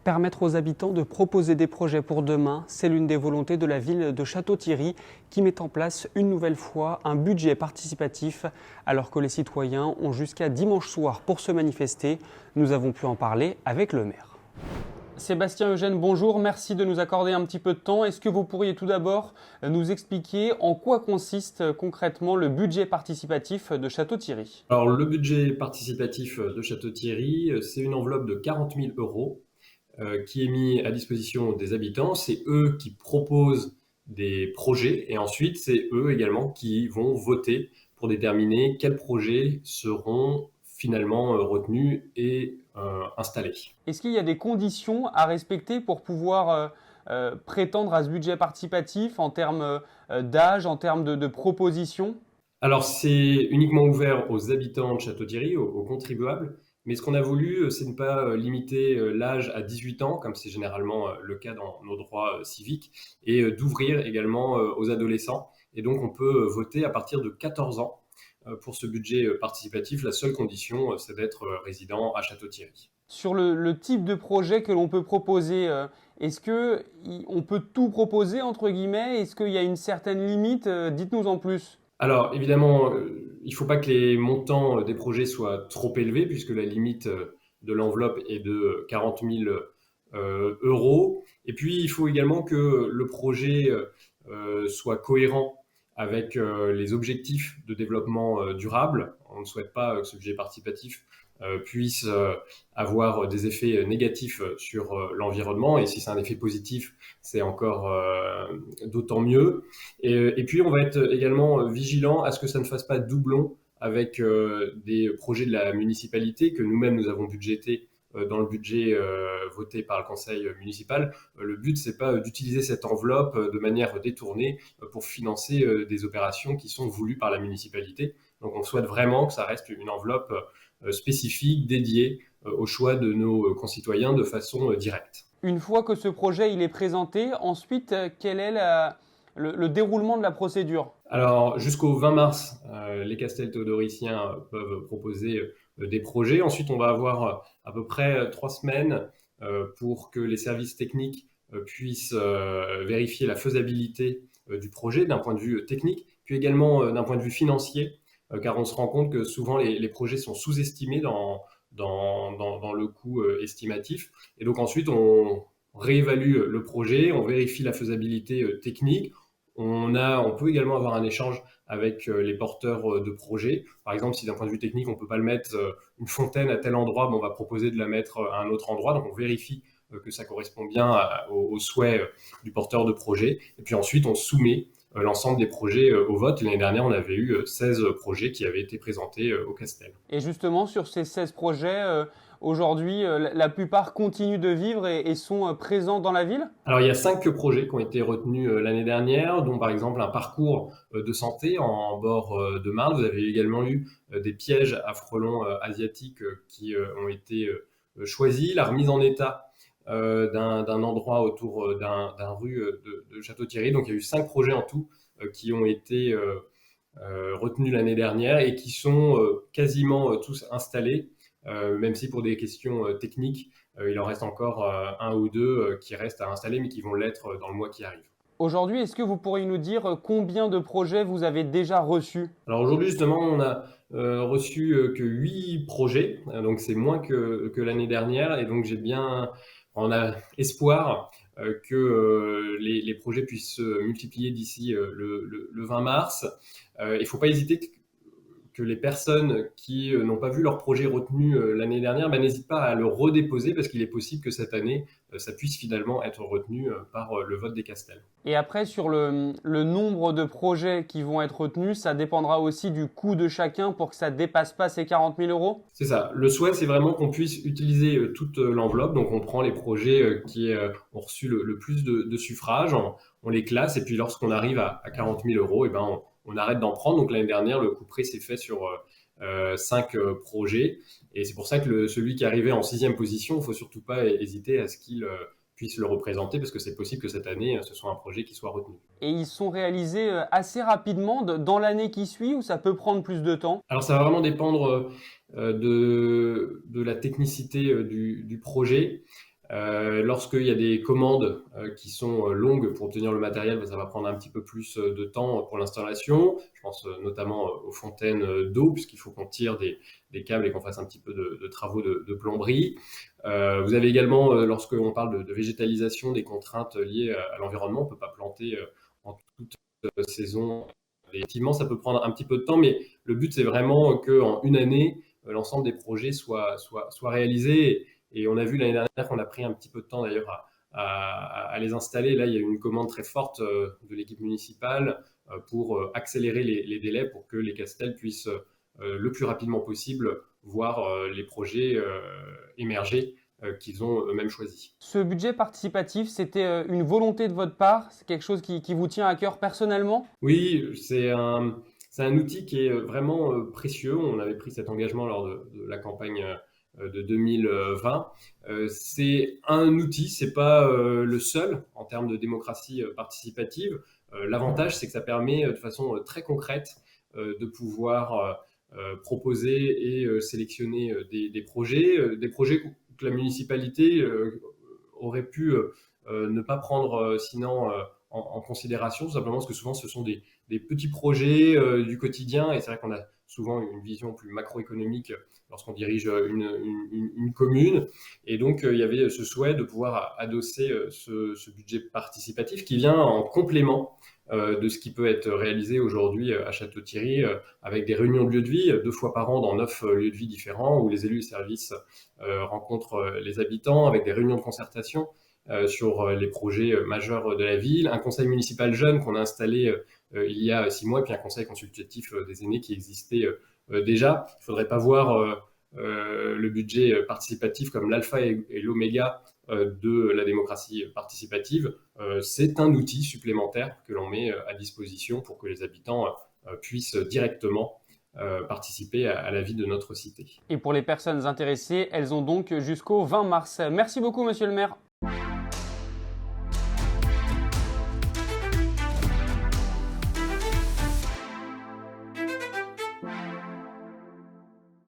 Permettre aux habitants de proposer des projets pour demain, c'est l'une des volontés de la ville de Château-Thierry qui met en place une nouvelle fois un budget participatif alors que les citoyens ont jusqu'à dimanche soir pour se manifester. Nous avons pu en parler avec le maire. Sébastien Eugène, bonjour, merci de nous accorder un petit peu de temps. Est-ce que vous pourriez tout d'abord nous expliquer en quoi consiste concrètement le budget participatif de Château-Thierry ? Alors, le budget participatif de Château-Thierry, c'est une enveloppe de 40 000 euros qui est mise à disposition des habitants. C'est eux qui proposent des projets et ensuite, c'est eux également qui vont voter pour déterminer quels projets seront finalement retenus et installés. Est-ce qu'il y a des conditions à respecter pour pouvoir prétendre à ce budget participatif en termes d'âge, en termes de propositions ? Alors, c'est uniquement ouvert aux habitants de Château-Thierry, aux contribuables. Mais ce qu'on a voulu, c'est ne pas limiter l'âge à 18 ans, comme c'est généralement le cas dans nos droits civiques, et d'ouvrir également aux adolescents. Et donc, on peut voter à partir de 14 ans pour ce budget participatif. La seule condition, c'est d'être résident à Château-Thierry. Sur le type de projet que l'on peut proposer, est-ce qu'on peut tout proposer, entre guillemets ? Est-ce qu'il y a une certaine limite ? Dites-nous en plus. Alors, évidemment, il ne faut pas que les montants des projets soient trop élevés, puisque la limite de l'enveloppe est de 40 000 euros. Et puis, il faut également que le projet soit cohérent avec les objectifs de développement durable. On ne souhaite pas que ce budget participatif puisse avoir des effets négatifs sur l'environnement. Et si c'est un effet positif, c'est encore d'autant mieux. Et puis, on va être également vigilant à ce que ça ne fasse pas doublon avec des projets de la municipalité que nous-mêmes nous avons budgétés dans le budget voté par le conseil municipal. Le but, c'est pas d'utiliser cette enveloppe de manière détournée pour financer des opérations qui sont voulues par la municipalité. Donc, on souhaite vraiment que ça reste une enveloppe spécifique, dédiée au choix de nos concitoyens de façon directe. Une fois que ce projet il est présenté, ensuite, quel est le déroulement de la procédure ? Alors, jusqu'au 20 mars, les Castels théodoriciens peuvent proposer des projets. Ensuite, on va avoir à peu près 3 semaines pour que les services techniques puissent vérifier la faisabilité du projet d'un point de vue technique, puis également d'un point de vue financier, car on se rend compte que souvent les projets sont sous-estimés dans le coût estimatif. Et donc ensuite, on réévalue le projet, on vérifie la faisabilité technique. On peut également avoir un échange avec les porteurs de projets. Par exemple, si d'un point de vue technique, on ne peut pas le mettre une fontaine à tel endroit, on va proposer de la mettre à un autre endroit. Donc, on vérifie que ça correspond bien aux souhaits du porteur de projet. Et puis ensuite, on soumet l'ensemble des projets au vote. L'année dernière, on avait eu 16 projets qui avaient été présentés au Castel. Et justement, sur ces 16 projets, aujourd'hui, la plupart continuent de vivre et sont présents dans la ville ? Alors, il y a 5 projets qui ont été retenus l'année dernière, dont par exemple un parcours de santé en bord de Marne. Vous avez également eu des pièges à frelons asiatiques qui ont été choisis, la remise en état d'un endroit autour d'un rue de Château-Thierry. Donc, il y a eu 5 projets en tout qui ont été retenus l'année dernière et qui sont quasiment tous installés, même si pour des questions techniques, il en reste encore un ou deux qui restent à installer, mais qui vont l'être dans le mois qui arrive. Aujourd'hui, est-ce que vous pourriez nous dire combien de projets vous avez déjà reçus ? Alors aujourd'hui, justement, on a reçu que 8 projets, donc c'est moins que l'année dernière, et donc on a espoir que les projets puissent se multiplier d'ici le 20 mars. Il ne faut pas hésiter que les personnes qui n'ont pas vu leur projet retenu l'année dernière n'hésitent pas à le redéposer parce qu'il est possible que cette année, ça puisse finalement être retenu par le vote des Castels. Et après, sur le nombre de projets qui vont être retenus, ça dépendra aussi du coût de chacun pour que ça ne dépasse pas ces 40 000 euros ? C'est ça. Le souhait, c'est vraiment qu'on puisse utiliser toute l'enveloppe. Donc, on prend les projets qui ont reçu le plus de suffrages, on les classe, et puis lorsqu'on arrive à 40 000 euros, on arrête d'en prendre. Donc, l'année dernière, le couperet s'est fait sur 5 projets. Et c'est pour ça que celui qui est arrivé en 6e position, il ne faut surtout pas hésiter à ce qu'il puisse le représenter, parce que c'est possible que cette année, ce soit un projet qui soit retenu. Et ils sont réalisés assez rapidement dans l'année qui suit, ou ça peut prendre plus de temps ? Alors, ça va vraiment dépendre de la technicité du projet. Lorsqu'il y a des commandes qui sont longues pour obtenir le matériel, ça va prendre un petit peu plus de temps pour l'installation. Je pense notamment aux fontaines d'eau, puisqu'il faut qu'on tire des câbles et qu'on fasse un petit peu de travaux de plomberie. Vous avez également, lorsqu'on parle de végétalisation, des contraintes liées à l'environnement. On ne peut pas planter en toute saison. Et effectivement, ça peut prendre un petit peu de temps, mais le but, c'est vraiment qu'en une année, l'ensemble des projets soient réalisés. Et on a vu l'année dernière qu'on a pris un petit peu de temps d'ailleurs à les installer. Là, il y a eu une commande très forte de l'équipe municipale pour accélérer les délais pour que les Castels puissent le plus rapidement possible voir les projets émerger qu'ils ont eux-mêmes choisis. Ce budget participatif, c'était une volonté de votre part? C'est quelque chose qui vous tient à cœur personnellement? Oui, c'est un outil qui est vraiment précieux. On avait pris cet engagement lors de la campagne de 2020. C'est un outil, c'est pas le seul en termes de démocratie participative. L'avantage, c'est que ça permet de façon très concrète de pouvoir proposer et sélectionner des projets que la municipalité aurait pu ne pas prendre sinon en considération, tout simplement parce que souvent ce sont des petits projets du quotidien et c'est vrai qu'on a souvent une vision plus macroéconomique lorsqu'on dirige une commune. Et donc, il y avait ce souhait de pouvoir adosser ce budget participatif qui vient en complément de ce qui peut être réalisé aujourd'hui à Château-Thierry avec des réunions de lieux de vie 2 fois par an dans 9 lieux de vie différents où les élus et services rencontrent les habitants avec des réunions de concertation sur les projets majeurs de la ville, un conseil municipal jeune qu'on a installé il y a 6 mois, et puis un conseil consultatif des aînés qui existait déjà. Il ne faudrait pas voir le budget participatif comme l'alpha et l'oméga de la démocratie participative. C'est un outil supplémentaire que l'on met à disposition pour que les habitants puissent directement participer à la vie de notre cité. Et pour les personnes intéressées, elles ont donc jusqu'au 20 mars. Merci beaucoup, monsieur le maire.